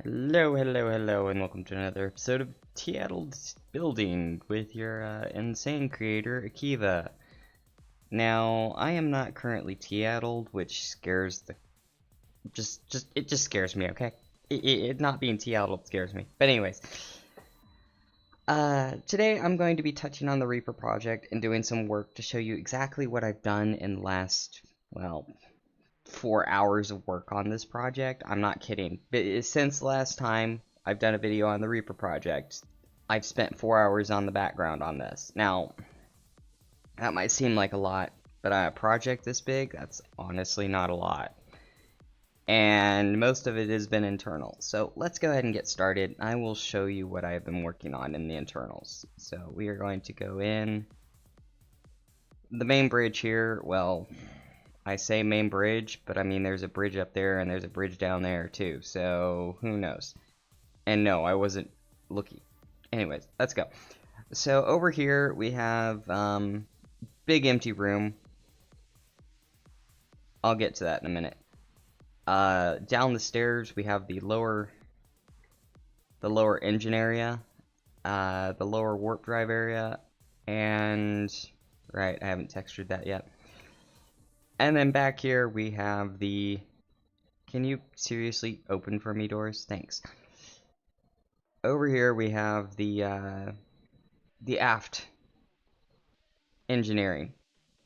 Hello, hello, hello, and welcome to another episode of Addled Building with your insane creator, Akiva. Now, I am not currently Addled, which scares the it just scares me. Okay, it not being Addled scares me. But anyways, today I'm going to be touching on the Reaper project and doing some work to show you exactly what I've done in the last 4 hours of work on this project. I'm not kidding. But since last time I've done a video on the Reaper project, I've spent 4 hours on the background on this. Now, that might seem like a lot, but on a project this big, that's honestly not a lot. And most of it has been internal. So let's go ahead and get started. I will show you what I've been working on in the internals. So we are going to go in. The main bridge here, well, I say main bridge, but I mean there's a bridge up there and there's a bridge down there too, so who knows. And no, I wasn't looking. Anyways, let's go. So over here we have big empty room. I'll get to that in a minute. Down the stairs we have the lower engine area, the lower warp drive area, and right, I haven't textured that yet. And then back here we have the... Can you seriously open for me, doors? Thanks. Over here we have the aft engineering.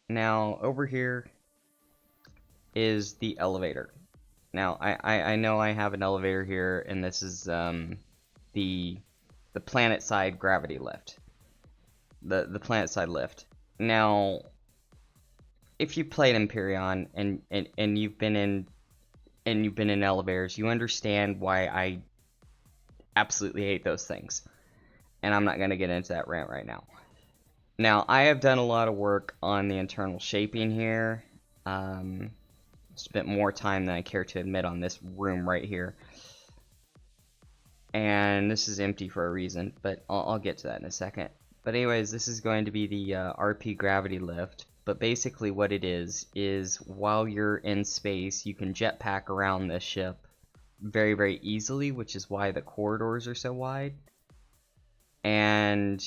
Now over here is the elevator. Now I know I have an elevator here, and this is the planet side gravity lift. The planet side lift. Now, if you played Empyrean and you've been in elevators, you understand why I absolutely hate those things. And I'm not going to get into that rant right now. Now, I have done a lot of work on the internal shaping here. Spent more time than I care to admit on this room right here. And this is empty for a reason, but I'll get to that in a second. But anyways, this is going to be the RP gravity lift. But basically what it is while you're in space, you can jetpack around this ship very, very easily, which is why the corridors are so wide. And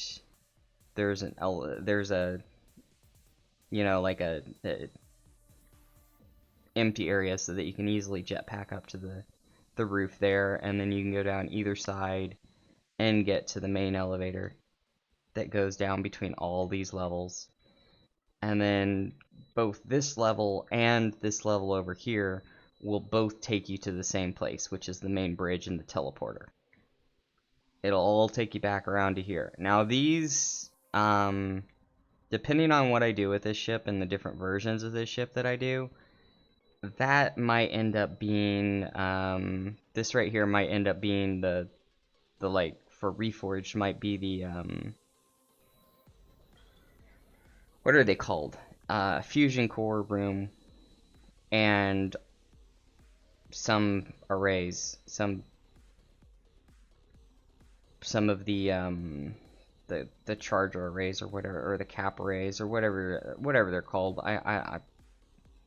there's a you know, like a empty area so that you can easily jetpack up to the roof there, and then you can go down either side and get to the main elevator that goes down between all these levels. And then both this level and this level over here will both take you to the same place, which is the main bridge and the teleporter. It'll all take you back around to here. Now these, depending on what I do with this ship and the different versions of this ship that I do, that might end up being, this right here might end up being the like, for Reforged might be the, what are they called? Fusion core room and some arrays, some of the charger arrays or whatever, or the cap arrays or whatever they're called.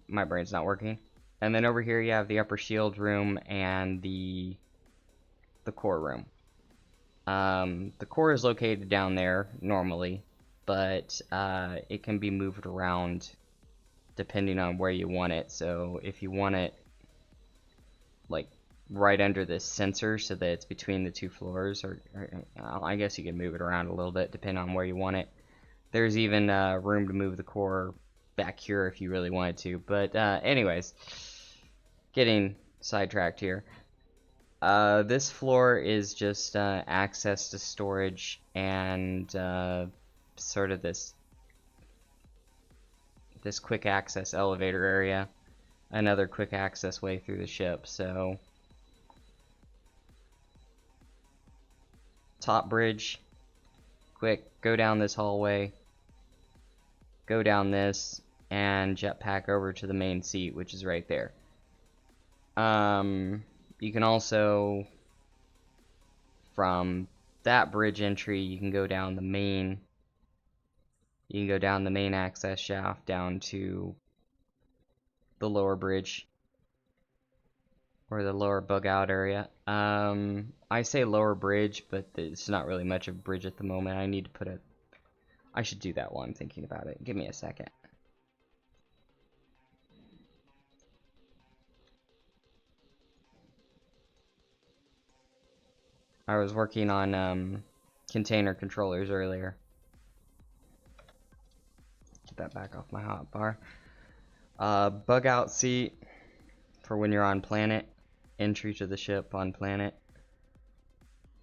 My brain's not working. And then over here you have the upper shield room and the core room. The core is located down there normally, but it can be moved around depending on where you want it. So if you want it like right under this sensor so that it's between the two floors, or I guess you can move it around a little bit depending on where you want it. There's even room to move the core back here if you really wanted to. But anyways, getting sidetracked here. This floor is just access to storage and sort of this quick access elevator area. Another quick access way through the ship. So top bridge, quick, go down this hallway, go down this, and jetpack over to the main seat, which is right there. You can also, from that bridge entry, you can go down the main access shaft down to the lower bridge. or the lower bug out area. I say lower bridge, but it's not really much of a bridge at the moment. I need to put a... I should do that while I'm thinking about it. Give me a second. I was working on container controllers earlier. Get that back off my hotbar. Bug out seat for when you're on planet. Entry to the ship on planet.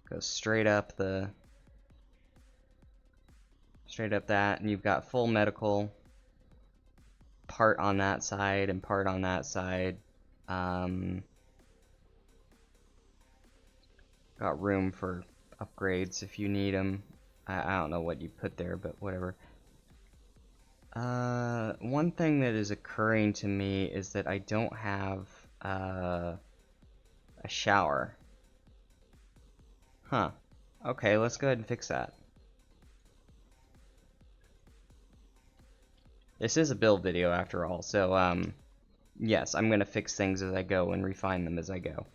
Go straight up that, and you've got full medical. Part on that side and part on that side. Got room for upgrades if you need them. I don't know what you put there, but whatever. One thing that is occurring to me is that I don't have a shower. Huh. Okay, let's go ahead and fix that. This is a build video after all, so yes, I'm gonna fix things as I go and refine them as I go.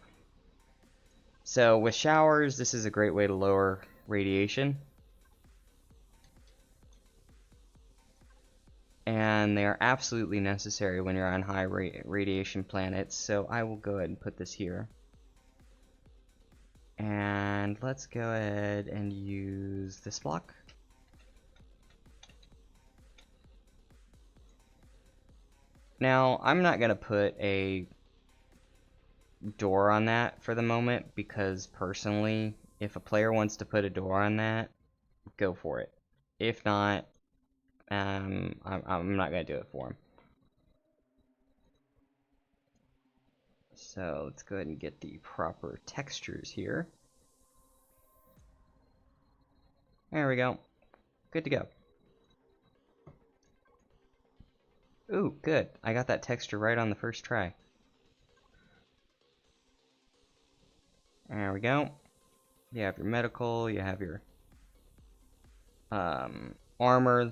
So with showers, this is a great way to lower radiation. And they are absolutely necessary when you're on high radiation planets, so I will go ahead and put this here. And let's go ahead and use this block. Now, I'm not going to put a door on that for the moment, because personally, if a player wants to put a door on that, go for it. If not, I'm not going to do it for him. So let's go ahead and get the proper textures here. There we go. Good to go. Ooh, good. I got that texture right on the first try. There we go. You have your medical, you have your armor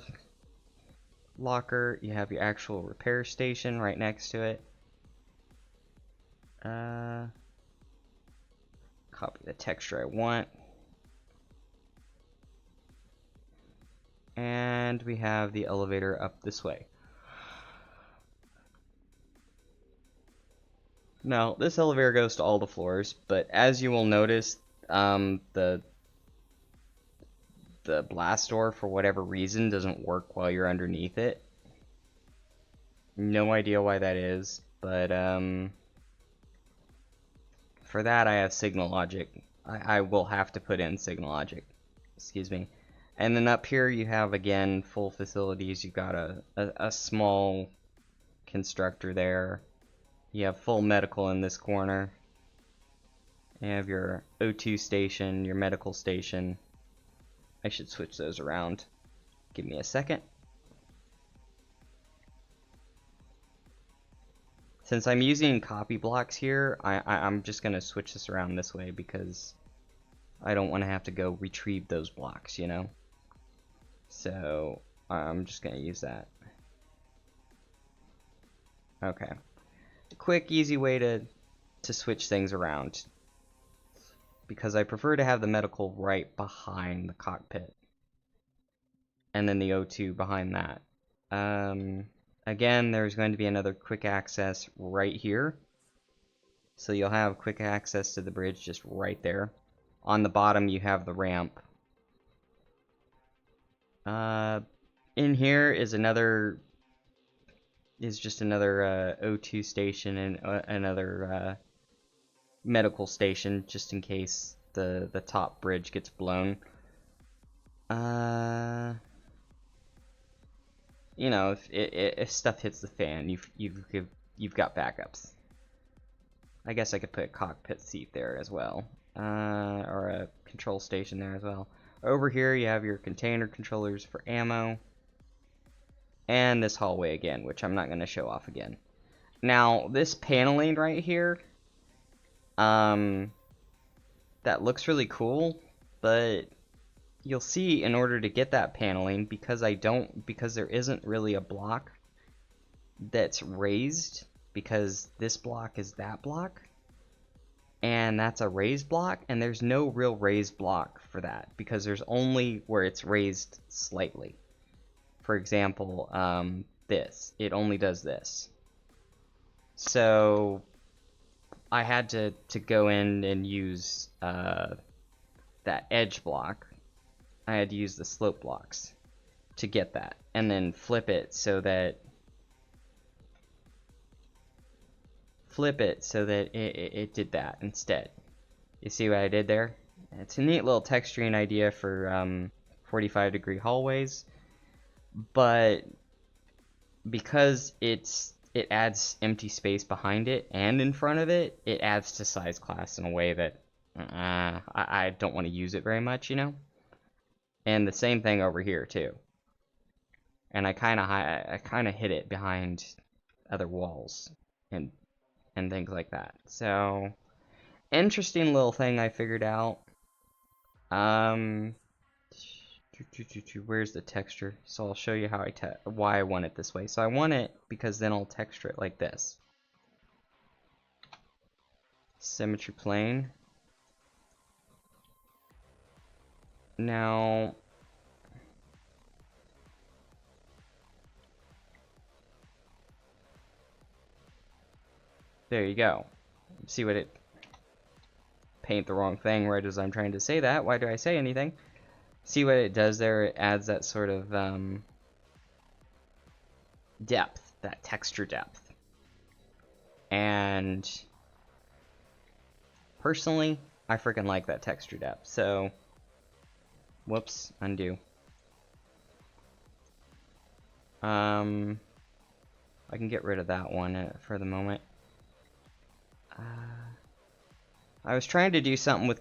locker, you have your actual repair station right next to it. Copy the texture I want. And we have the elevator up this way. Now, this elevator goes to all the floors, but as you will notice, the blast door, for whatever reason, doesn't work while you're underneath it. No idea why that is, but for that I have signal logic. I will have to put in signal logic. Excuse me. And then up here you have, again, full facilities. You've got a small constructor there. You have full medical in this corner. You have your O2 station, your medical station. I should switch those around. Give me a second. Since I'm using copy blocks here, I'm just going to switch this around this way because I don't want to have to go retrieve those blocks, you know? So I'm just going to use that. Okay. A quick, easy way to switch things around, because I prefer to have the medical right behind the cockpit, and then the O2 behind that. Again, there's going to be another quick access right here, so you'll have quick access to the bridge just right there. On the bottom you have the ramp. In here is just another O2 station and another medical station, just in case the top bridge gets blown. You know, if stuff hits the fan, you've got backups. I guess I could put a cockpit seat there as well, or a control station there as well. Over here you have your container controllers for ammo, and this hallway again, which I'm not going to show off again. Now, this paneling right here, that looks really cool, but you'll see in order to get that paneling, because there isn't really a block that's raised, because this block is that block, and that's a raised block, and there's no real raised block for that because there's only where it's raised slightly. For example, this, it only does this. So I had to go in and use that edge block. I had to use the slope blocks to get that, and then flip it so that it did that instead. You see what I did there? It's a neat little texturing idea for 45-degree hallways, but because it adds empty space behind it and in front of it, it adds to size class in a way that I don't want to use it very much, you know? And the same thing over here too. And I kind of hid it behind other walls and things like that. So, interesting little thing I figured out. Where's the texture? So I'll show you how why I want it this way. So I want it because then I'll texture it like this. Symmetry plane. Now, there you go. See what it... Paint the wrong thing right as I'm trying to say that. Why do I say anything? See what it does there? It adds that sort of depth, that texture depth. And personally, I freaking like that texture depth. So, whoops, undo. I can get rid of that one for the moment. I was trying to do something with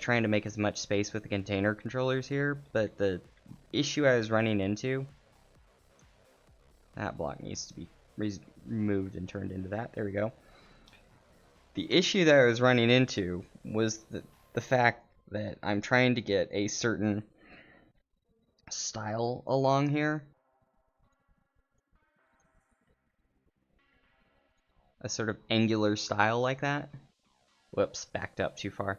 trying to make as much space with the container controllers here, but the issue I was running into, that block needs to be removed and turned into that. There we go. The issue that I was running into was the fact that I'm trying to get a certain style along here. A sort of angular style like that. Whoops, backed up too far.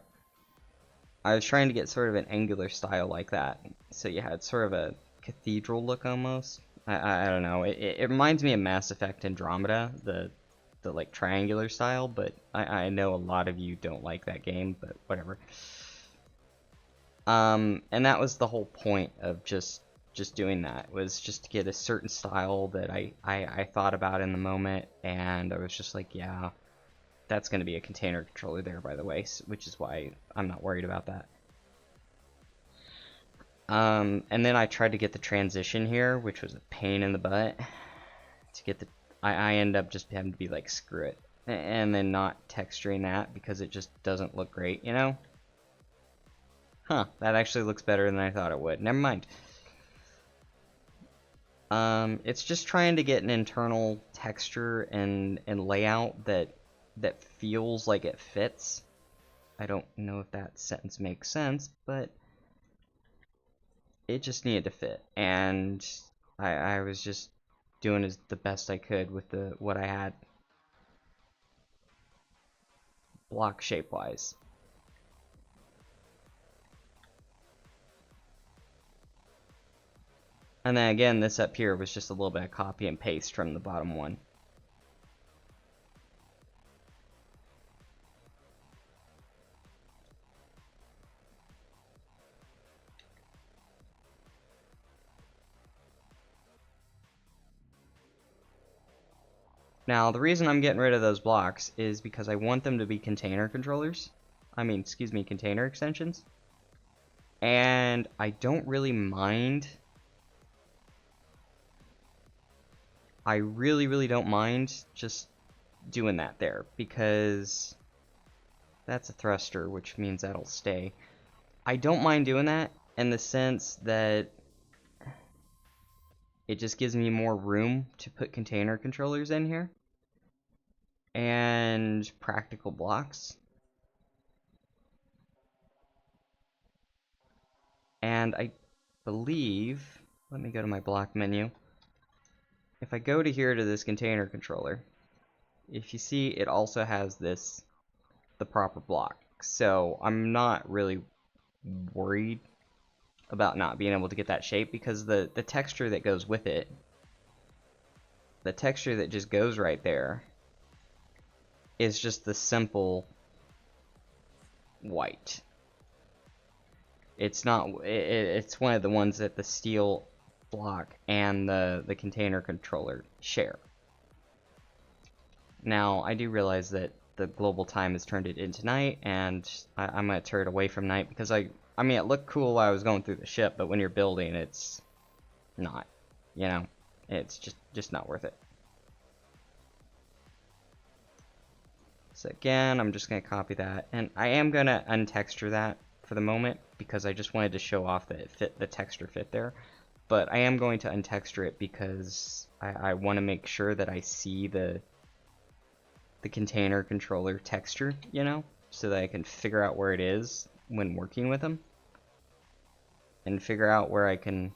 I was trying to get sort of an angular style like that. So you had sort of a cathedral look almost. I don't know. It reminds me of Mass Effect Andromeda, the like triangular style, but I know a lot of you don't like that game, but whatever. And that was the whole point of just doing that, was just to get a certain style that I thought about in the moment, and I was just like, yeah, that's going to be a container controller there, by the way, which is why I'm not worried about that. And then I tried to get the transition here, which was a pain in the butt. To get the, I end up just having to be like, screw it, and then not texturing that because it just doesn't look great, you know? Huh, that actually looks better than I thought it would. Never mind. It's just trying to get an internal texture and layout that feels like it fits. I don't know if that sentence makes sense, but it just needed to fit, and I was just doing the best I could with what I had, block shape wise. And then again, this up here was just a little bit of copy and paste from the bottom one. Now, the reason I'm getting rid of those blocks is because I want them to be container controllers. Excuse me, container extensions. And I don't really mind. I really don't mind just doing that there, because that's a thruster, which means that'll stay. I don't mind doing that in the sense that it just gives me more room to put container controllers in here and practical blocks. And I believe, let me go to my block menu. If I go to here to this container controller, if you see, it also has this, the proper block. So I'm not really worried about not being able to get that shape, because the texture that goes with it, the texture that just goes right there, is just the simple white. It's not, it's one of the ones that the steel block and the container controller share. Now, I do realize that the global time has turned it into night, and I'm going to turn it away from night, because I mean, it looked cool while I was going through the ship, but when you're building, it's not, you know, it's just not worth it. So again, I'm just going to copy that, and I am going to untexture that for the moment, because I just wanted to show off that it fit, the texture fit there. But I am going to untexture it because I want to make sure that I see the container controller texture, you know, so that I can figure out where it is when working with them, and figure out where I can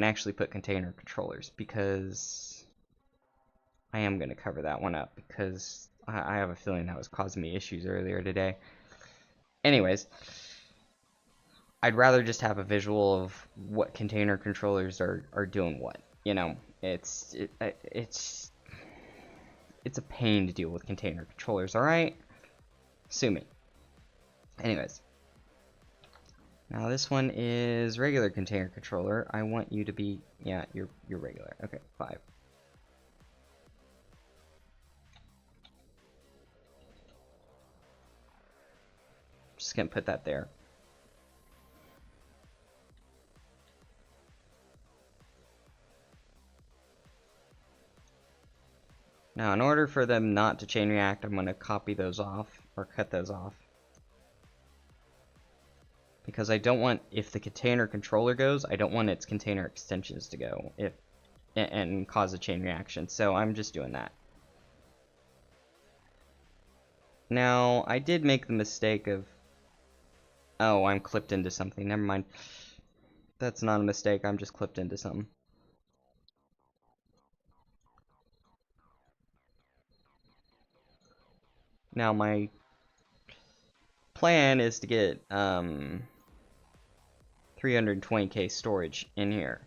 actually put container controllers, because I am going to cover that one up, because I have a feeling that was causing me issues earlier today. Anyways, I'd rather just have a visual of what container controllers are doing what. You know, it's a pain to deal with container controllers, alright? Sue me. Anyways. Now this one is regular container controller. I want you to be, yeah, you're regular. Okay, 5. Just gonna put that there. Now, in order for them not to chain react, I'm going to copy those off, or cut those off. Because I don't want, if the container controller goes, I don't want its container extensions to go and cause a chain reaction. So I'm just doing that. Now, I did make the mistake of... Oh, I'm clipped into something. Never mind. That's not a mistake. I'm just clipped into something. Now, my plan is to get 320k storage in here.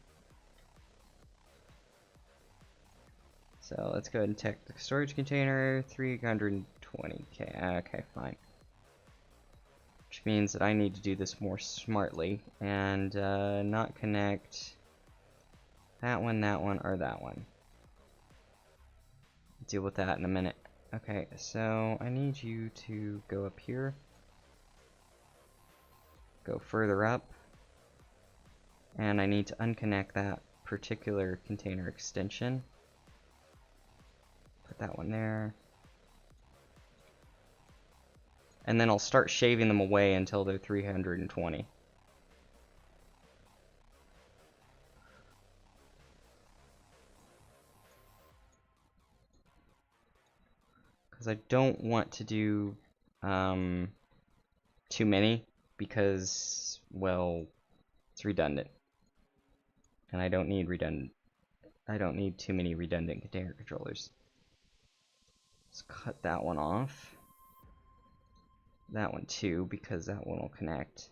So let's go ahead and check the storage container, 320k. Okay, fine. Which means that I need to do this more smartly and not connect that one, or that one. Deal with that in a minute. Okay, so I need you to go up here, go further up, and I need to unconnect that particular container extension. Put that one there. And then I'll start shaving them away until they're 320. Because I don't want to do too many, because, well, it's redundant. And I don't need too many redundant container controllers. Let's cut that one off. That one too, because that one will connect.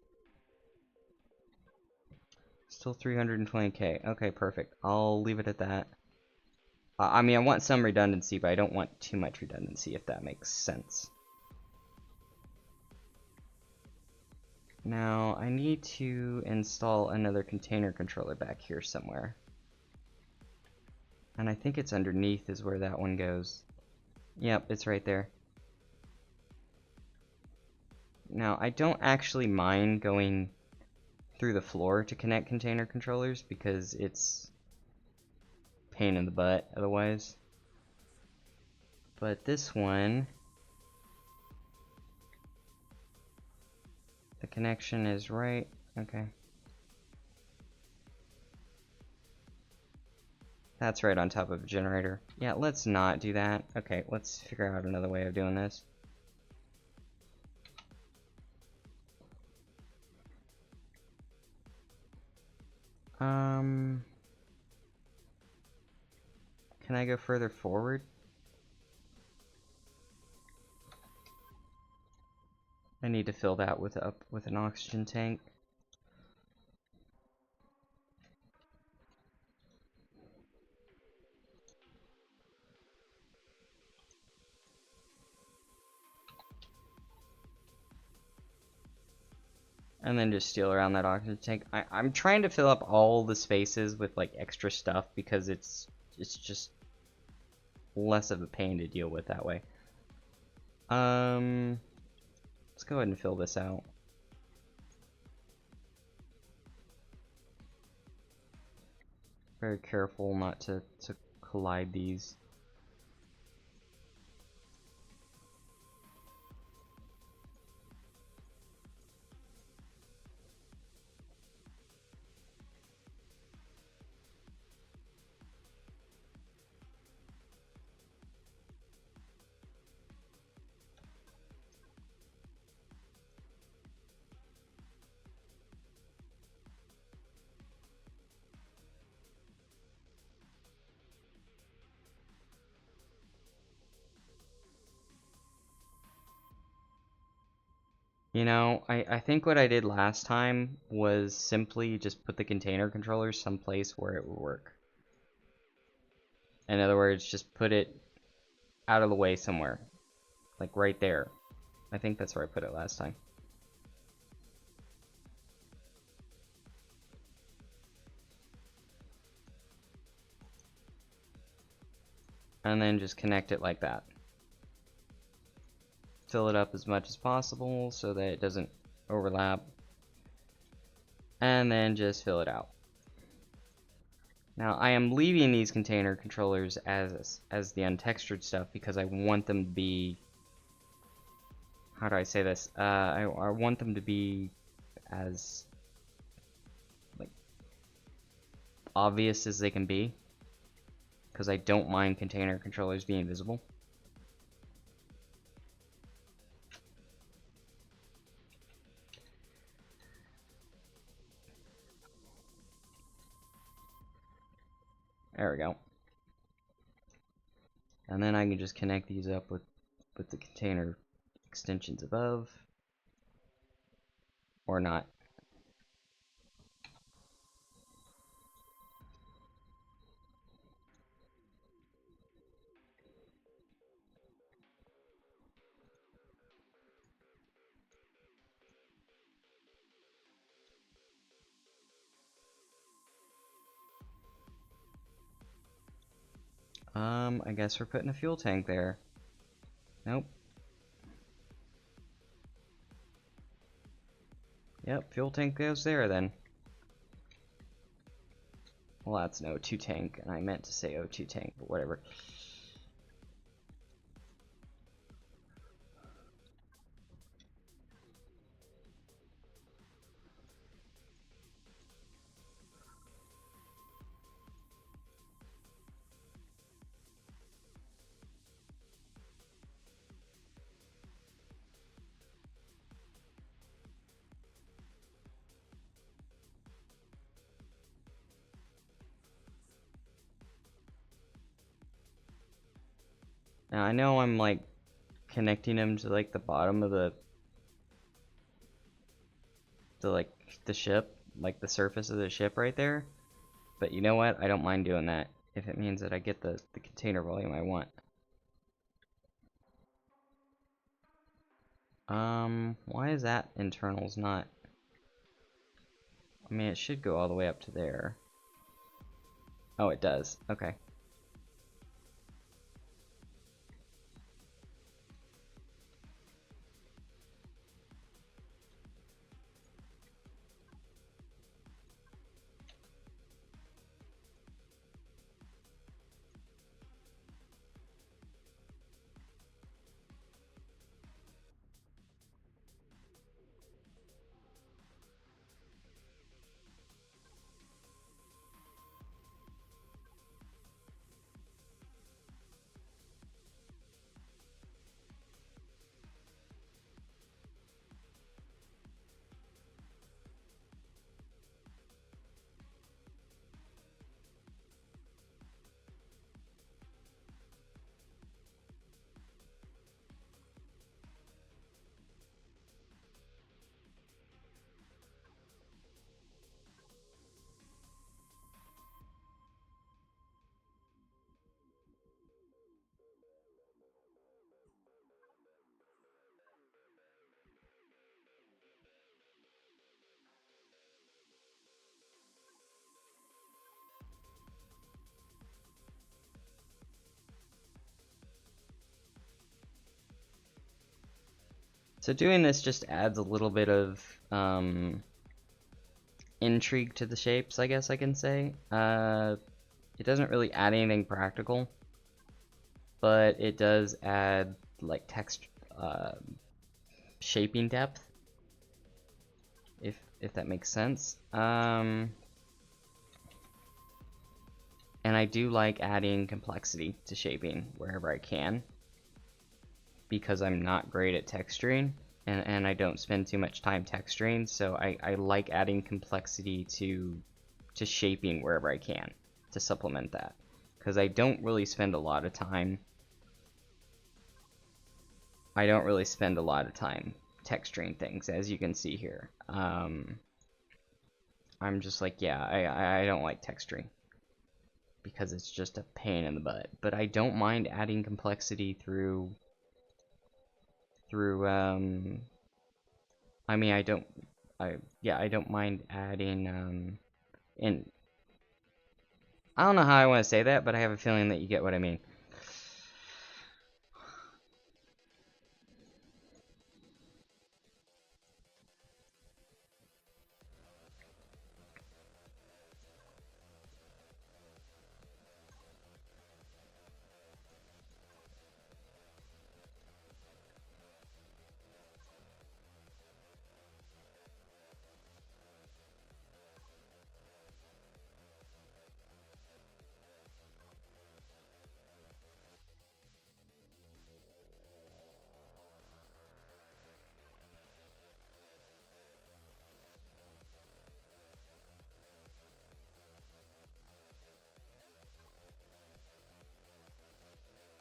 Still 320k. Okay, perfect. I'll leave it at that. I mean, I want some redundancy, but I don't want too much redundancy, if that makes sense. Now, I need to install another container controller back here somewhere. And I think it's underneath is where that one goes. Yep, it's right there. Now, I don't actually mind going through the floor to connect container controllers, because it's a pain in the butt otherwise. But this one, the connection is right. Okay. That's right on top of a generator. Yeah, let's not do that. Okay, let's figure out another way of doing this. Can I go further forward? I need to fill that with an oxygen tank. And then just steal around that oxygen tank. I'm trying to fill up all the spaces with like extra stuff because it's just less of a pain to deal with that way. Let's go ahead and fill this out. Very careful not to collide these. You know, I think what I did last time was simply just put the container controllers someplace where it would work. In other words, just put it out of the way somewhere. Like right there. I think that's where I put it last time. And then just connect it like that. Fill it up as much as possible so that it doesn't overlap. And then just fill it out. Now I am leaving these container controllers as the untextured stuff because I want them to be, how do I say this? I want them to be as like obvious as they can be because I don't mind container controllers being visible. There we go. And then I can just connect these up with the container extensions above. Or not. I guess we're putting a fuel tank there. Nope. Yep, fuel tank goes there then. Well, that's an O2 tank, and I meant to say O2 tank, but whatever. Now I know I'm like connecting them to like the bottom of the ship, like the surface of the ship right there. But you know what? I don't mind doing that if it means that I get the container volume I want. Why is that internals not? I mean, it should go all the way up to there. Oh, it does. Okay. So doing this just adds a little bit of intrigue to the shapes, I guess I can say. It doesn't really add anything practical, but it does add like text shaping depth, if that makes sense. And I do like adding complexity to shaping wherever I can, because I'm not great at texturing, and I don't spend too much time texturing, so I like adding complexity to shaping wherever I can to supplement that, because I don't really spend a lot of time texturing things, as you can see here. I'm just like, yeah, I don't like texturing because it's just a pain in the butt, but I don't mind adding complexity through I mean, I don't mind adding in. I don't know how I want to say that, but I have a feeling that you get what I mean.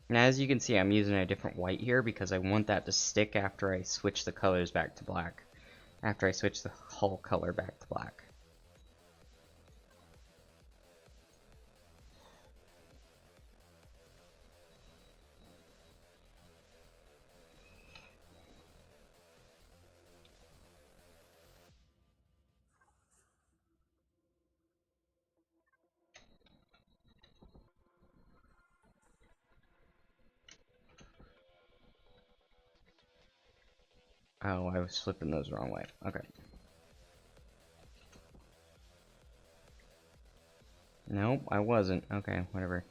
Now, as you can see, I'm using a different white here because I want that to stick after I switch the colors back to black. After I switch the hull color back to black. Oh, I was flipping those the wrong way. Okay. Nope, I wasn't. Okay, whatever.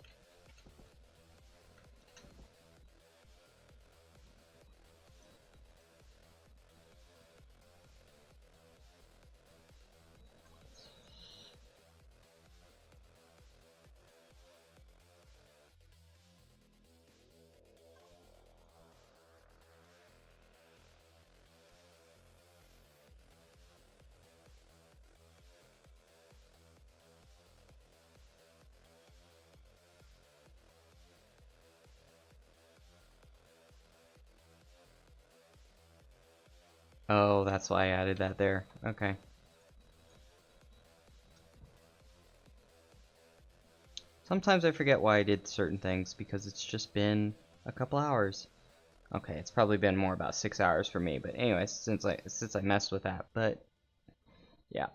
Oh, that's why I added that there. Okay. Sometimes I forget why I did certain things because it's just been a couple hours. Okay, it's probably been more about 6 hours for me, but anyways, since I messed with that, but yeah.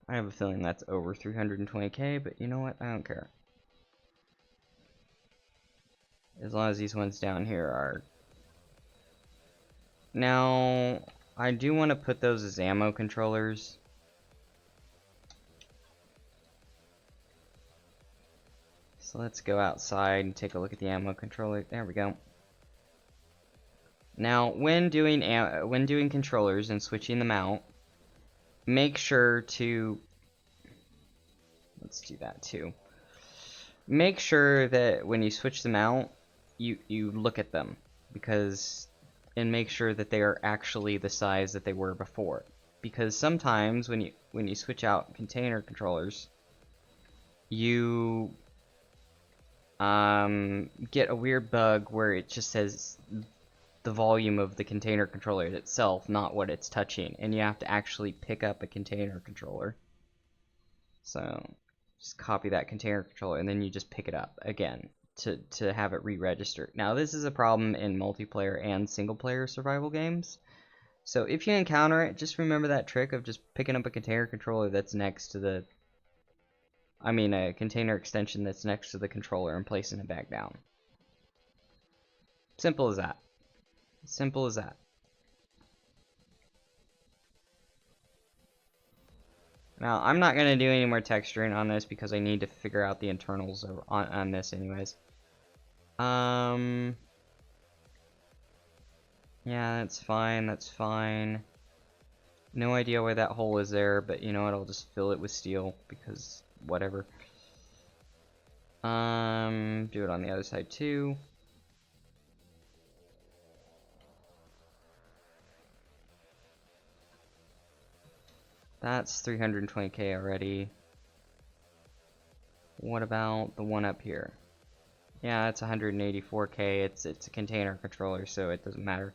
I have a feeling that's over 320k, but you know what? I don't care. As long as these ones down here are... Now, I do want to put those as ammo controllers. So let's go outside and take a look at the ammo controller. There we go. Now, when doing controllers and switching them out, make sure to... Let's do that too. Make sure that when you switch them out, you look at them, and make sure that they are actually the size that they were before. Because sometimes when you switch out container controllers, you get a weird bug where it just says the volume of the container controller itself, not what it's touching, and you have to actually pick up a container controller. So just copy that container controller and then you just pick it up again to have it re-register. Now this is a problem in multiplayer and single player survival games. So if you encounter it, just remember that trick of just picking up a container controller that's next to the... I mean a container extension that's next to the controller and placing it back down. Simple as that. Simple as that. Now, I'm not going to do any more texturing on this because I need to figure out the internals on this anyways. Yeah, that's fine, that's fine. No idea why that hole is there, but you know what, I'll just fill it with steel, because whatever. Do it on the other side too. That's 320k already. What about the one up here? Yeah, it's 184k. It's a container controller, so it doesn't matter.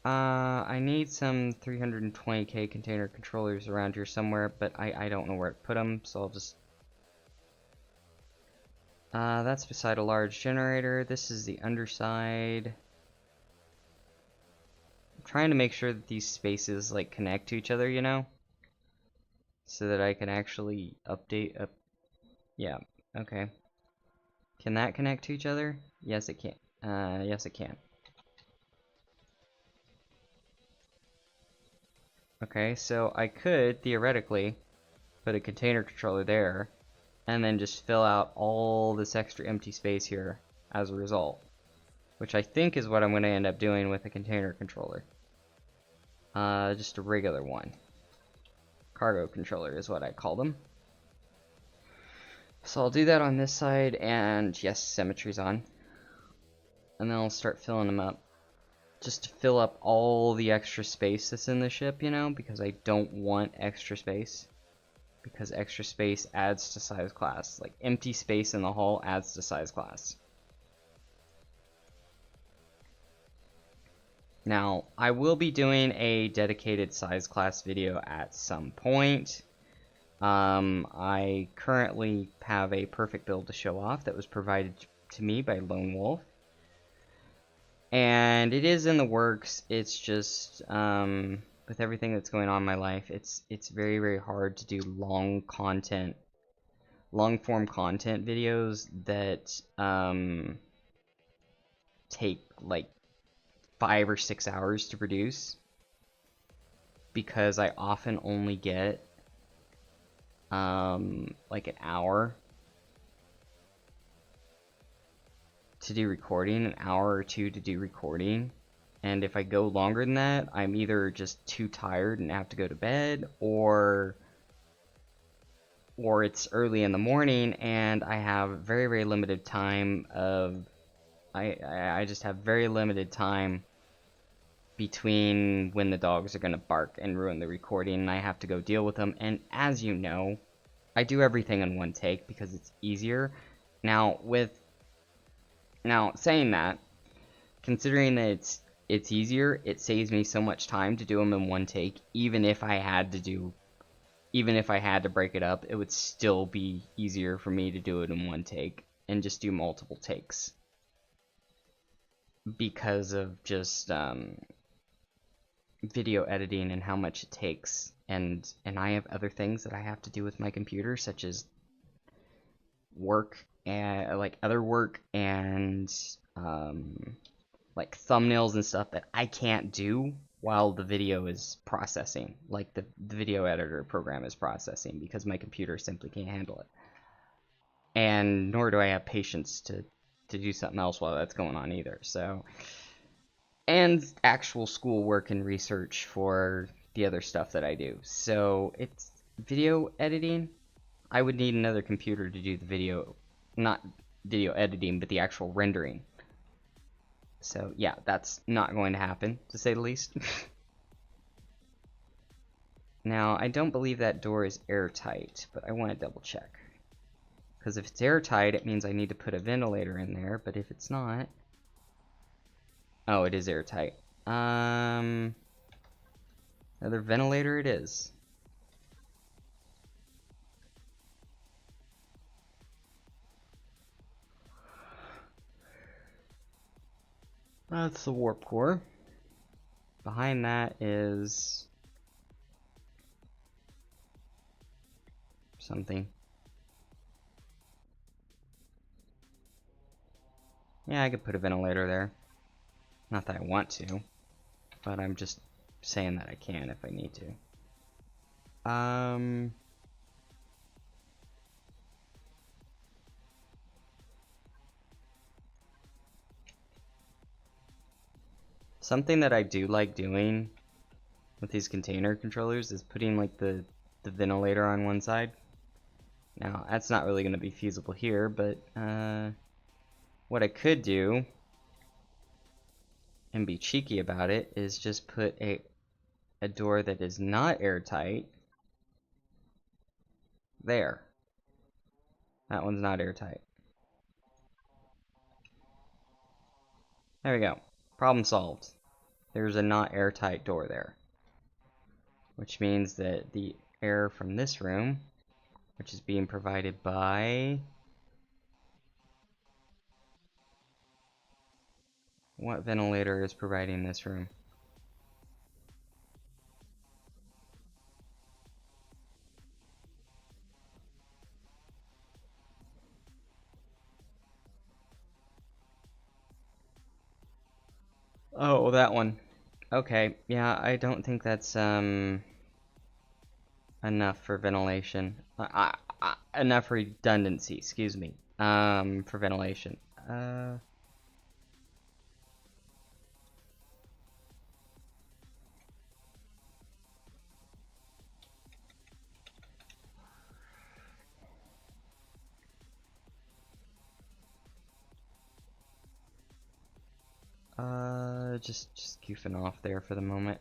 I need some 320k container controllers around here somewhere, but I don't know where to put them, so I'll just... that's beside a large generator. This is the underside. I'm trying to make sure that these spaces, like, connect to each other, you know? So that I can actually update up. Yeah, okay. Can that connect to each other? Yes, it can. Yes, it can. Okay, so I could, theoretically, put a container controller there, and then just fill out all this extra empty space here as a result. Which I think is what I'm going to end up doing with a container controller. Just a regular one. Cargo controller is what I call them. So I'll do that on this side, and yes, symmetry's on. And then I'll start filling them up. Just to fill up all the extra space that's in the ship, you know, because I don't want extra space. Because extra space adds to size class. Like, empty space in the hull adds to size class. Now, I will be doing a dedicated size class video at some point. I currently have a perfect build to show off that was provided to me by Lone Wolf. And it is in the works. It's just, with everything that's going on in my life, it's very, very hard to do long form content videos that, take, like, 5 or 6 hours to produce. Because I often only get, like an hour to do recording, an hour or two to do recording, and if I go longer than that, I'm either just too tired and have to go to bed, or it's early in the morning and I have very, very limited time of... I just have very limited time between when the dogs are going to bark and ruin the recording, and I have to go deal with them. And as you know, I do everything in one take because it's easier. Now, saying that, considering that it's easier, it saves me so much time to do them in one take. Even if I had to break it up, it would still be easier for me to do it in one take and just do multiple takes. Because of just, video editing and how much it takes, and I have other things that I have to do with my computer, such as work and like other work and like thumbnails and stuff that I can't do while the video is processing, like the video editor program is processing, because my computer simply can't handle it, and nor do I have patience to do something else while that's going on either. So, and actual school work and research for the other stuff that I do. So it's video editing. I would need another computer to do the video, not video editing, but the actual rendering. So yeah, that's not going to happen, to say the least. Now, I don't believe that door is airtight, but I want to double check. Because if it's airtight, it means I need to put a ventilator in there, but if it's not... Oh, it is airtight. Another ventilator it is. That's the warp core. Behind that is something. Yeah, I could put a ventilator there. Not that I want to, but I'm just saying that I can if I need to. Something that I do like doing with these container controllers is putting like the ventilator on one side. Now, that's not really going to be feasible here, but what I could do and be cheeky about it is just put a door that is not airtight there. That one's not airtight. There we go. Problem solved. There's a not airtight door there, which means that the air from this room, which is being provided by... What ventilator is providing this room? Oh, that one. Okay, yeah, I don't think that's enough for ventilation. Enough redundancy, excuse me. For ventilation. Just goofing off there for the moment.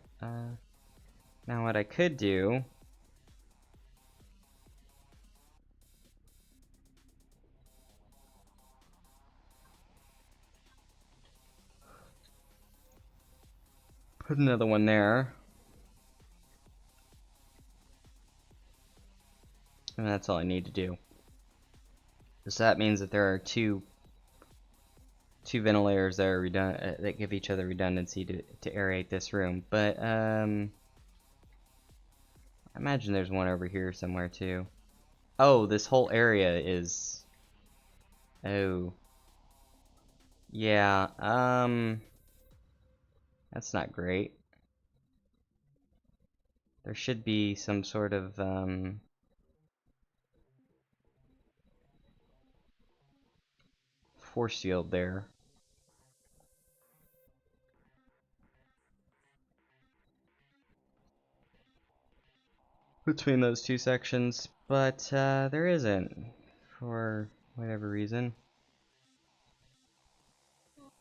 Now what I could do... Put another one there. And that's all I need to do. So that means that there are two ventilators that are that give each other redundancy to aerate this room. But I imagine there's one over here somewhere too. Oh, this whole area is... Oh. Yeah, that's not great. There should be some sort of force field there between those two sections, but there isn't for whatever reason.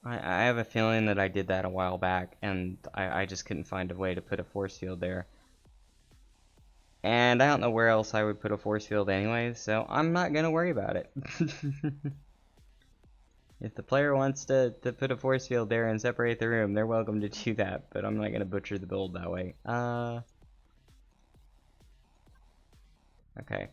I have a feeling that I did that a while back, and I just couldn't find a way to put a force field there. And I don't know where else I would put a force field anyway, so I'm not gonna worry about it. If the player wants to put a force field there and separate the room, they're welcome to do that, but I'm not gonna butcher the build that way. Okay.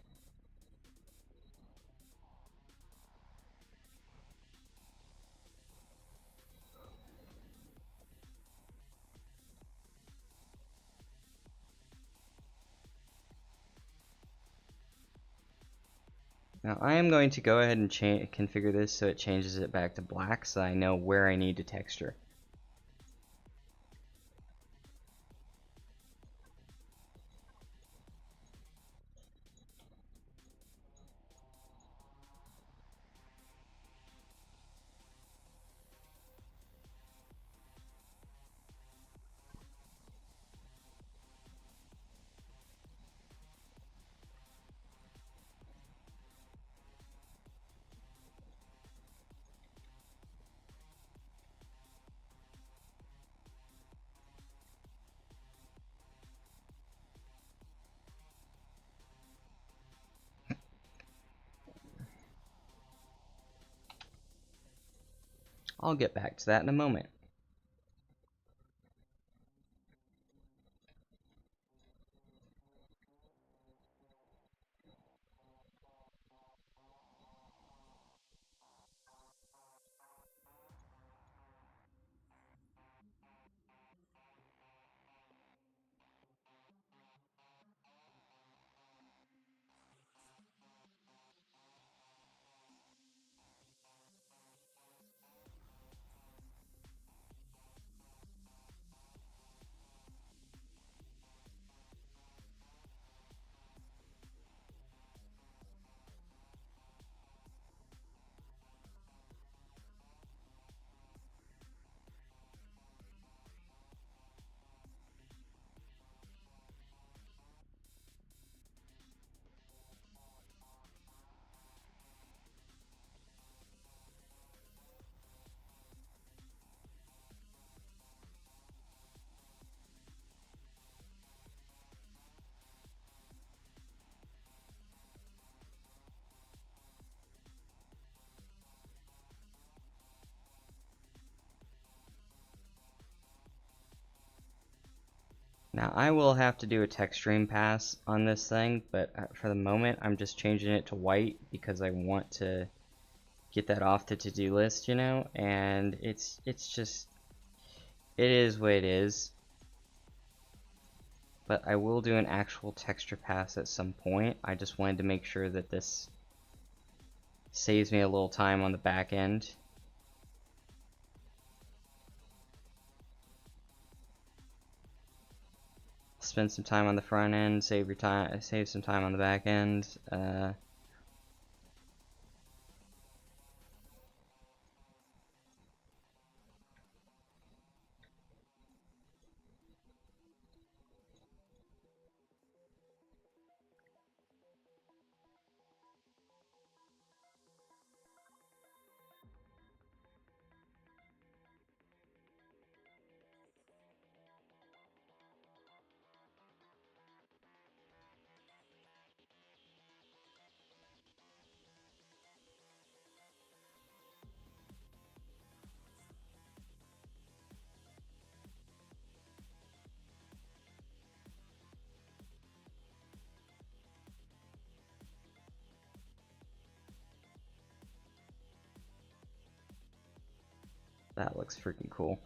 Now I am going to go ahead and configure this so it changes it back to black so I know where I need to texture. I'll get back to that in a moment. Now I will have to do a text stream pass on this thing, but for the moment I'm just changing it to white because I want to get that off the to-do list, you know, and it's just, it is what it is. But I will do an actual texture pass at some point. I just wanted to make sure that this saves me a little time on the back end. Spend some time on the front end, save your time, save some time on the back end. That looks freaking cool.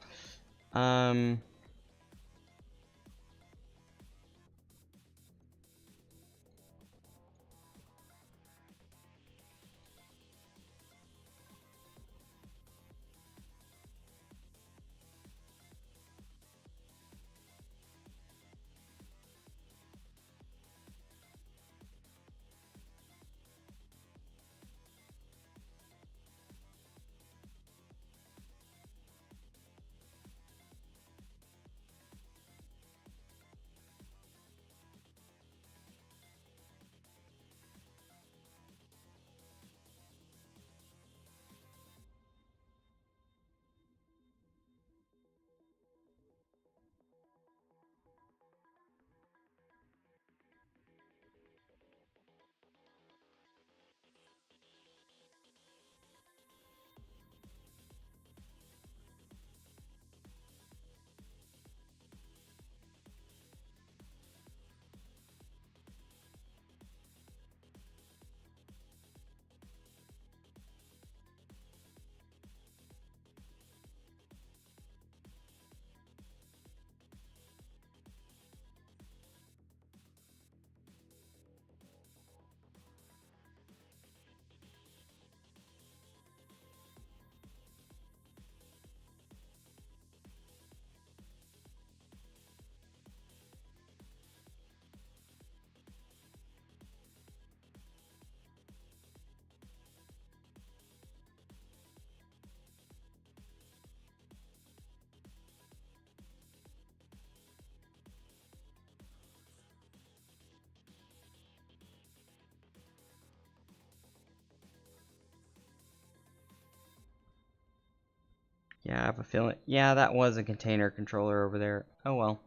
Yeah, I have a feeling. Yeah, that was a container controller over there. Oh well.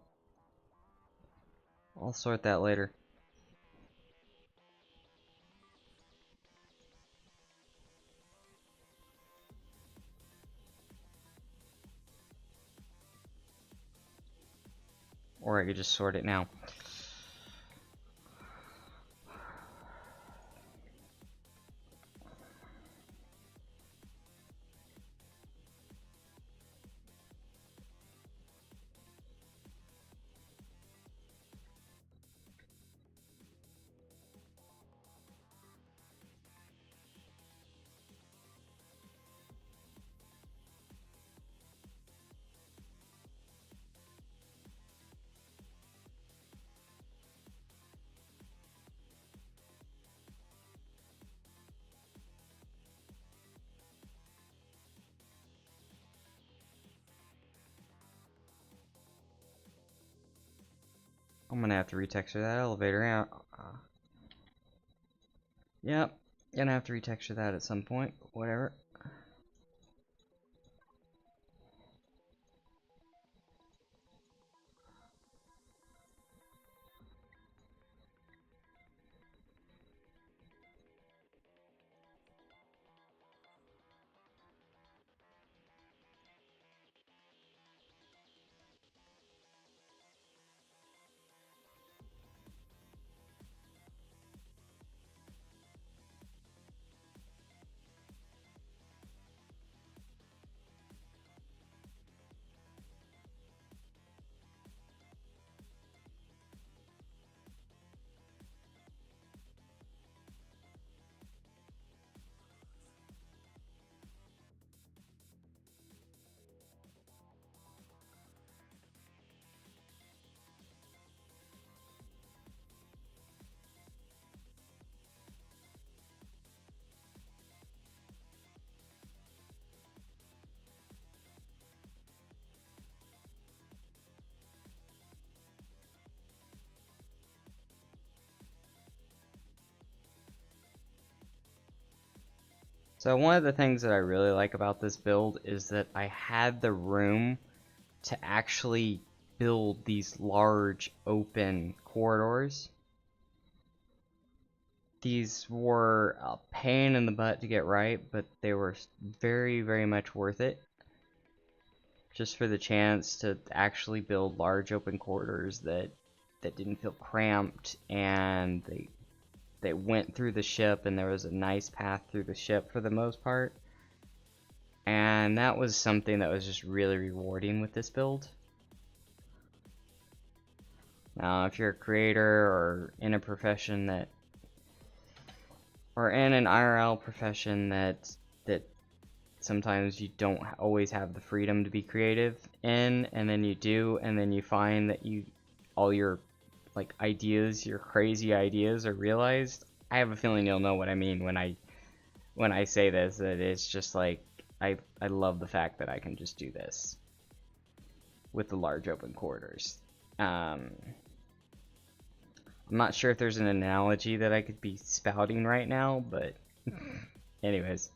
I'll sort that later. Or I could just sort it now. I'm gonna have to retexture that elevator out. Yep, gonna have to retexture that at some point. Whatever. So one of the things that I really like about this build is that I had the room to actually build these large open corridors. These were a pain in the butt to get right, but they were very, very much worth it. Just for the chance to actually build large open corridors that didn't feel cramped, and they went through the ship, and there was a nice path through the ship for the most part. And that was something that was just really rewarding with this build. Now, if you're a creator or in a profession that, or in an IRL profession that sometimes you don't always have the freedom to be creative in, and then you do, and then you find that all your like ideas, your crazy ideas are realized. I have a feeling you'll know what I mean when I say this, that it's just like I love the fact that I can just do this with the large open corridors. I'm not sure if there's an analogy that I could be spouting right now, but anyways.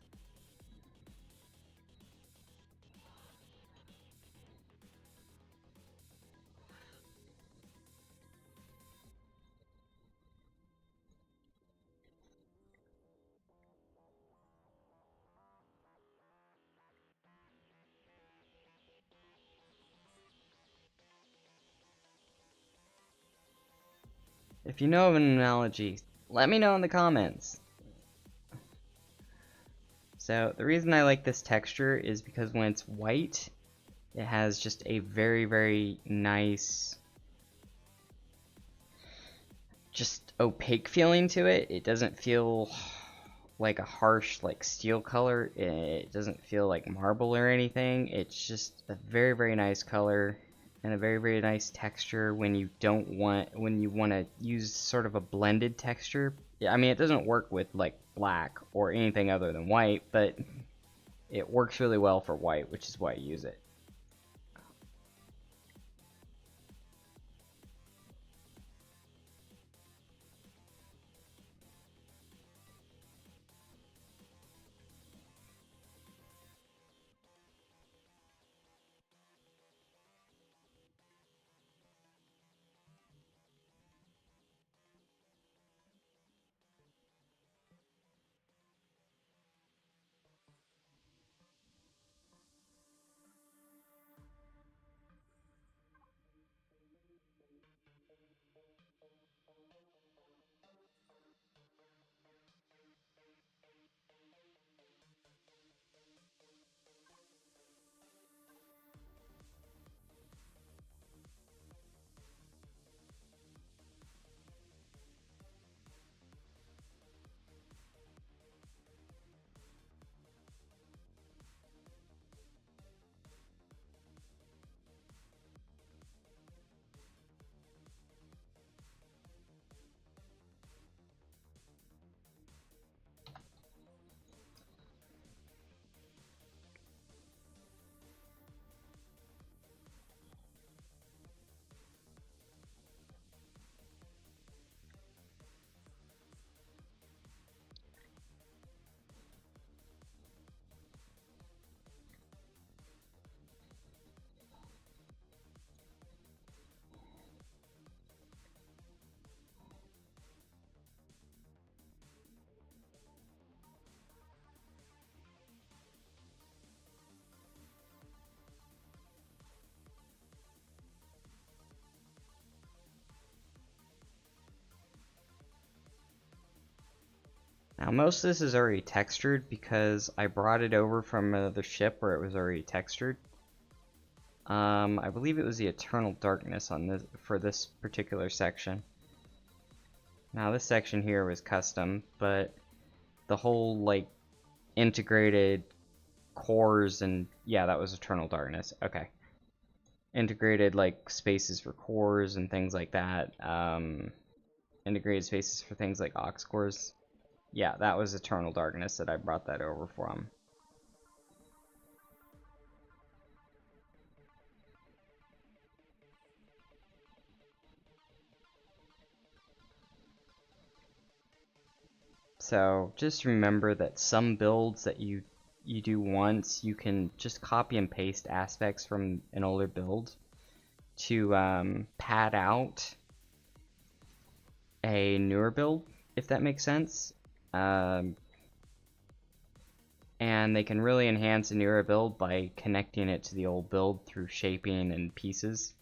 If you know of an analogy, let me know in the comments. So the reason I like this texture is because when it's white, it has just a very, very nice, just opaque feeling to it. It doesn't feel like a harsh like steel color. It doesn't feel like marble or anything. It's just a very, very nice color and a very, very nice texture when you want to use sort of a blended texture. I mean, it doesn't work with like black or anything other than white, but it works really well for white, which is why I use it. Now most of this is already textured because I brought it over from another ship where it was already textured. I believe it was the Eternal Darkness on this for this particular section. Now this section here was custom, but the whole like integrated cores and yeah, that was Eternal Darkness. Okay. Integrated like spaces for cores and things like that. Integrated spaces for things like aux cores. Yeah, that was Eternal Darkness that I brought that over from. So just remember that some builds that you do once, you can just copy and paste aspects from an older build to pad out a newer build, if that makes sense. And they can really enhance a newer build by connecting it to the old build through shaping and pieces.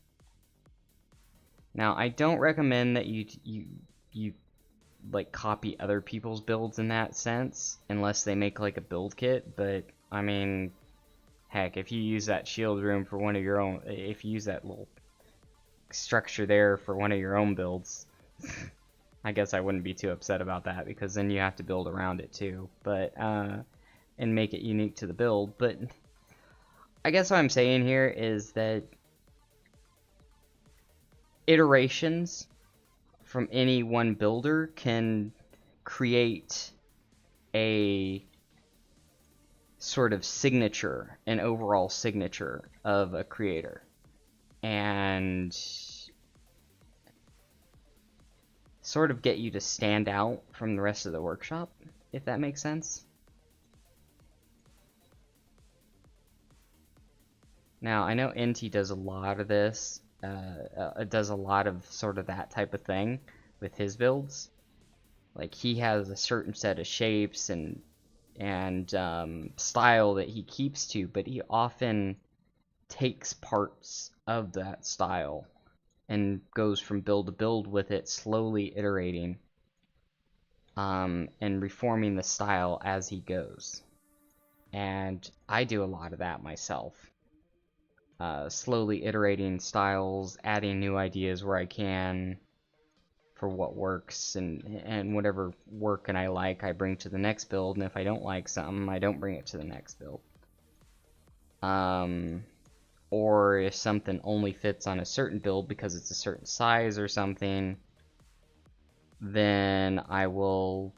Now, I don't recommend that you like copy other people's builds in that sense, unless they make like a build kit. But I mean, heck, if you use that shield room for one of your own, if you use that little structure there for one of your own builds, I guess I wouldn't be too upset about that, because then you have to build around it too, but and make it unique to the build. But I guess what I'm saying here is that iterations from any one builder can create a sort of signature, an overall signature of a creator, and sort of get you to stand out from the rest of the workshop, if that makes sense. Now, I know NT does a lot of this, does a lot of sort of that type of thing with his builds. Like, he has a certain set of shapes and style that he keeps to, but he often takes parts of that style and goes from build to build with it, slowly iterating and reforming the style as he goes. And I do a lot of that myself. Slowly iterating styles, adding new ideas where I can for what works, and whatever work and I like, I bring to the next build, and if I don't like something, I don't bring it to the next build. Or if something only fits on a certain build because it's a certain size or something, then I will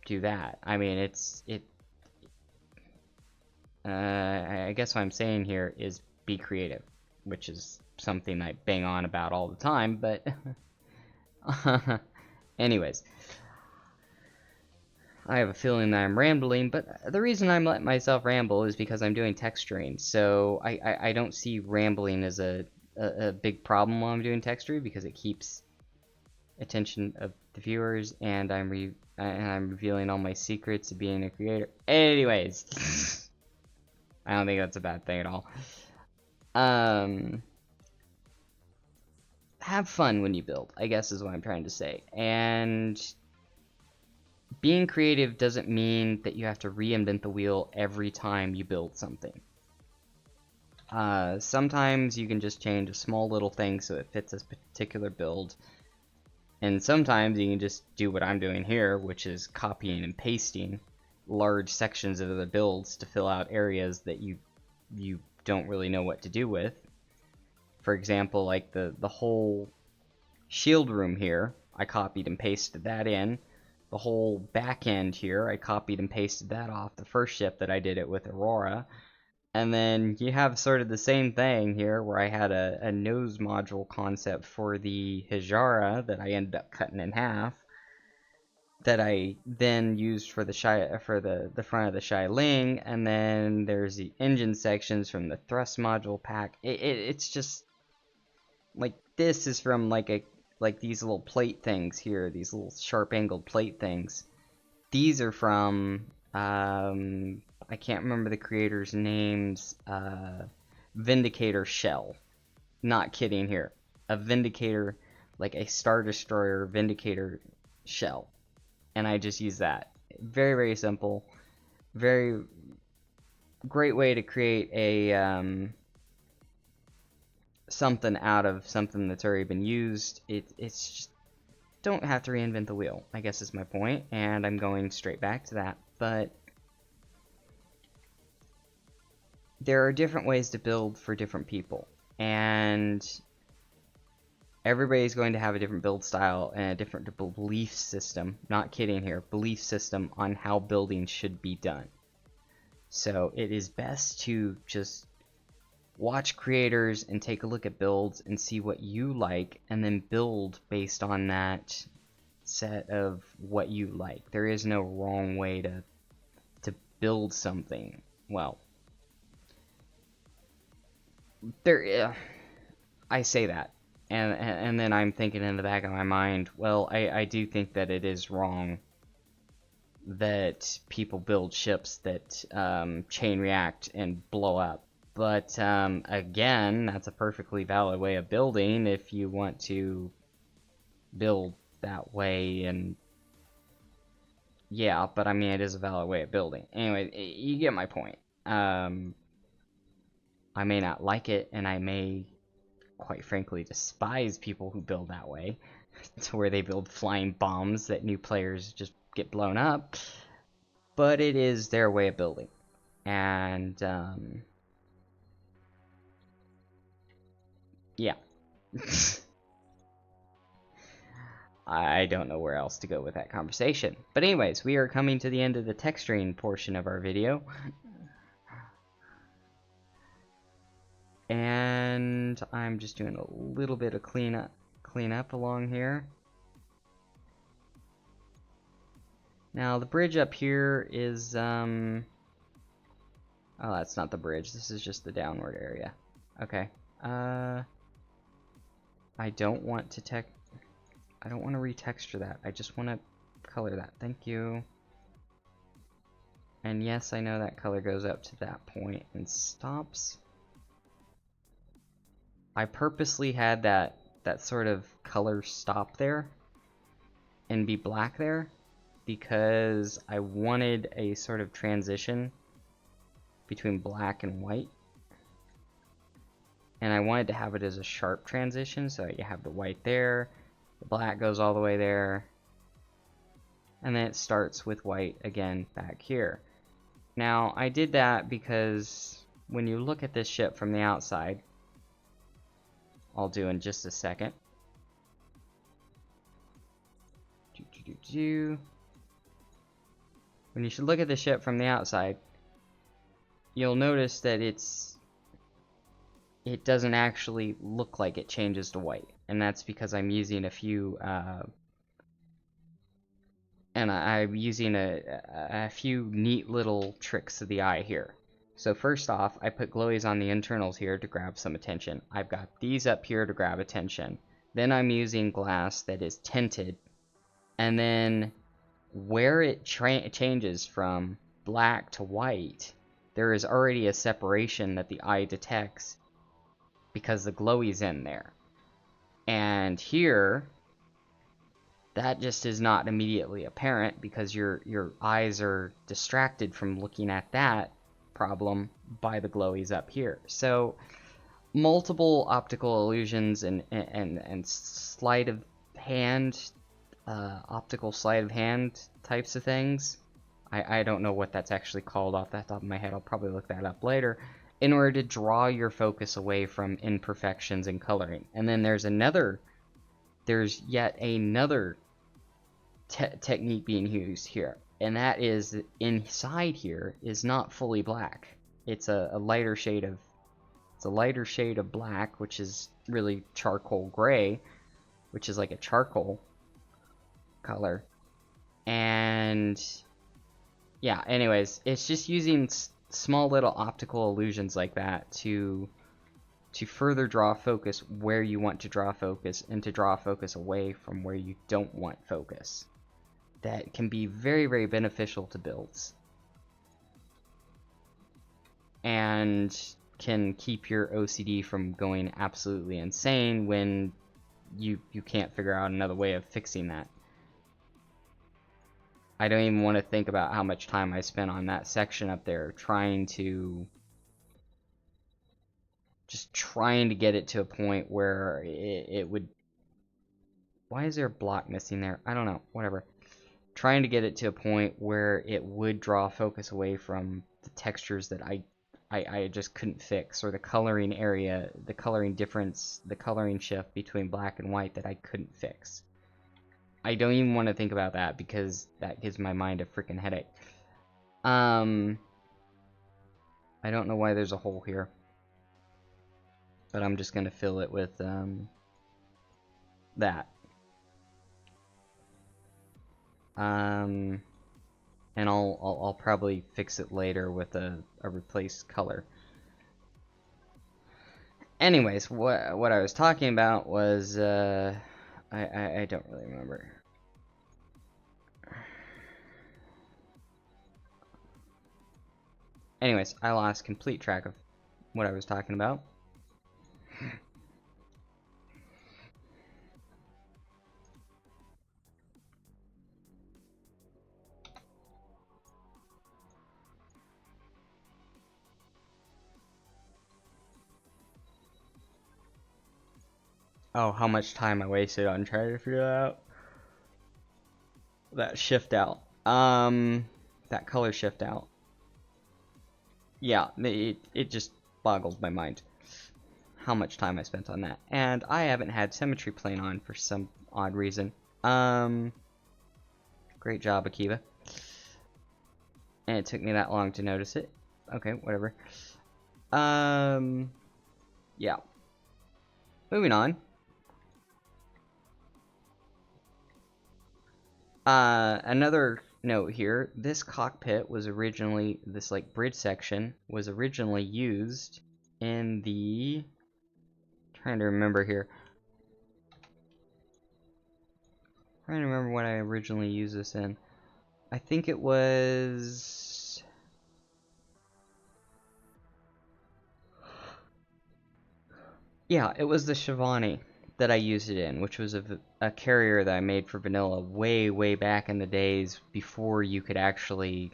do that. I mean, I guess what I'm saying here is be creative, which is something I bang on about all the time, but anyways, I have a feeling that I'm rambling, but the reason I'm letting myself ramble is because I'm doing texturing, so I don't see rambling as a big problem while I'm doing texturing, because it keeps attention of the viewers, and I'm revealing all my secrets of being a creator. Anyways, I don't think that's a bad thing at all. Have fun when you build, I guess is what I'm trying to say. And being creative doesn't mean that you have to reinvent the wheel every time you build something. Sometimes you can just change a small little thing so it fits a particular build. And sometimes you can just do what I'm doing here, which is copying and pasting large sections of the builds to fill out areas that you don't really know what to do with. For example, like the whole shield room here, I copied and pasted that in. The whole back end here, I copied and pasted that off the first ship that I did it with Aurora. And then you have sort of the same thing here, where I had a nose module concept for the Hijara that I ended up cutting in half, that I then used for the front of the Shai Ling. And then there's the engine sections from the thrust module pack. It's just like, this is from like these little plate things here, these little sharp angled plate things. These are from I can't remember the creator's names. Vindicator shell. Not kidding here. A Vindicator, like a Star Destroyer Vindicator shell. And I just use that. Very, very simple. Very great way to create a something out of something that's already been used. It's just, don't have to reinvent the wheel, I guess is my point, and I'm going straight back to that. But there are different ways to build for different people, and everybody's going to have a different build style and a different belief system, not kidding here, belief system on how building should be done. So it is best to just watch creators and take a look at builds and see what you like, and then build based on that set of what you like. There is no wrong way to build something. Well, I say that, and then I'm thinking in the back of my mind, well, I do think that it is wrong that people build ships that chain react and blow up. But again, that's a perfectly valid way of building if you want to build that way. And yeah, but I mean, it is a valid way of building. Anyway, you get my point. I may not like it, and I may, quite frankly, despise people who build that way, to where they build flying bombs that new players just get blown up. But it is their way of building. And yeah. I don't know where else to go with that conversation. But anyways, we are coming to the end of the texturing portion of our video. And I'm just doing a little bit of cleanup along here. Now the bridge up here is oh, that's not the bridge. This is just the downward area. Okay. I don't want to retexture that. I just want to color that. Thank you. And yes, I know that color goes up to that point and stops. I purposely had that sort of color stop there and be black there because I wanted a sort of transition between black and white. And I wanted to have it as a sharp transition, so you have the white there, the black goes all the way there, and then it starts with white again back here. Now, I did that because when you look at this ship from the outside, I'll do in just a second. When you should look at the ship from the outside, you'll notice that it doesn't actually look like it changes to white, and that's because I'm using a few I'm using a few neat little tricks of the eye here. So first off, I put glowies on the internals here to grab some attention. I've got these up here to grab attention. Then I'm using glass that is tinted, and then where it changes from black to white, there is already a separation that the eye detects because the glowie's in there. And here, that just is not immediately apparent because your eyes are distracted from looking at that problem by the glowies up here. So multiple optical illusions and sleight of hand, optical sleight of hand types of things. I don't know what that's actually called off the top of my head. I'll probably look that up later, in order to draw your focus away from imperfections in coloring. And then there's yet another technique being used here, and that is inside here is not fully black. It's a lighter shade of black, which is really charcoal gray, which is like a charcoal color. And yeah, anyways, it's just using small little optical illusions like that to further draw focus where you want to draw focus, and to draw focus away from where you don't want focus. That can be very, very beneficial to builds, and can keep your OCD from going absolutely insane when you can't figure out another way of fixing that. I don't even want to think about how much time I spent on that section up there trying to get it to a point where it would... Why is there a block missing there? I don't know. Whatever. Trying to get it to a point where it would draw focus away from the textures that I just couldn't fix, or the coloring area, the coloring difference, the coloring shift between black and white that I couldn't fix. I don't even want to think about that because that gives my mind a freaking headache. I don't know why there's a hole here, but I'm just gonna fill it with that. And I'll probably fix it later with a replaced color. Anyways, what I was talking about was I don't really remember. Anyways, I lost complete track of what I was talking about. Oh, how much time I wasted on trying to figure that out. That shift out. That color shift out. Yeah, it just boggles my mind how much time I spent on that. And I haven't had symmetry plane on for some odd reason. Great job, Akiva. And it took me that long to notice it. Okay, whatever. Yeah. Moving on. Another note here, this cockpit was originally, this like bridge section was originally used in the, trying to remember here. Trying to remember what I originally used this in. I think it was, yeah, it was the Shivani that I used it in, which was a carrier that I made for vanilla way back in the days before you could actually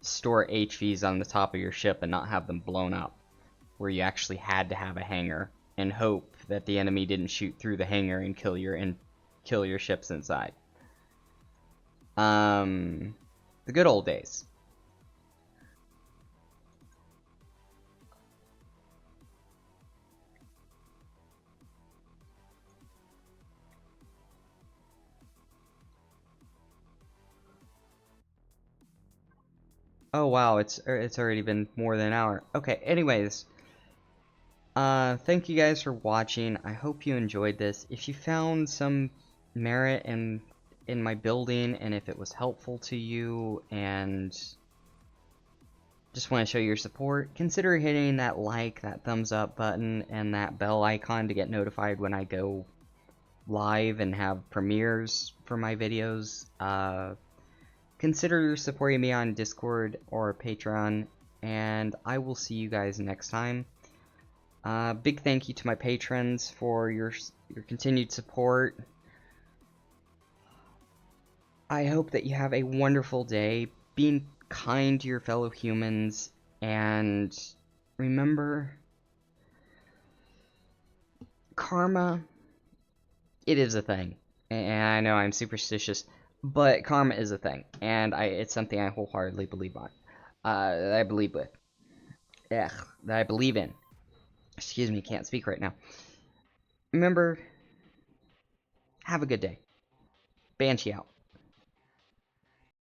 store HVs on the top of your ship and not have them blown up, where you actually had to have a hangar and hope that the enemy didn't shoot through the hangar and kill your ships inside. The good old days. Oh wow, it's already been more than an hour. Okay, anyways, thank you guys for watching. I hope you enjoyed this. If you found some merit in my building, and if it was helpful to you, and just want to show your support, consider hitting that like, that thumbs up button, and that bell icon to get notified when I go live and have premieres for my videos. Consider supporting me on Discord or Patreon, and I will see you guys next time. Big thank you to my patrons for your continued support. I hope that you have a wonderful day. Be kind to your fellow humans, and remember, karma, it is a thing. And I know I'm superstitious, but karma is a thing, and it's something I wholeheartedly believe on. That I believe with. That I believe in. Excuse me, can't speak right now. Remember, have a good day. Banshee out.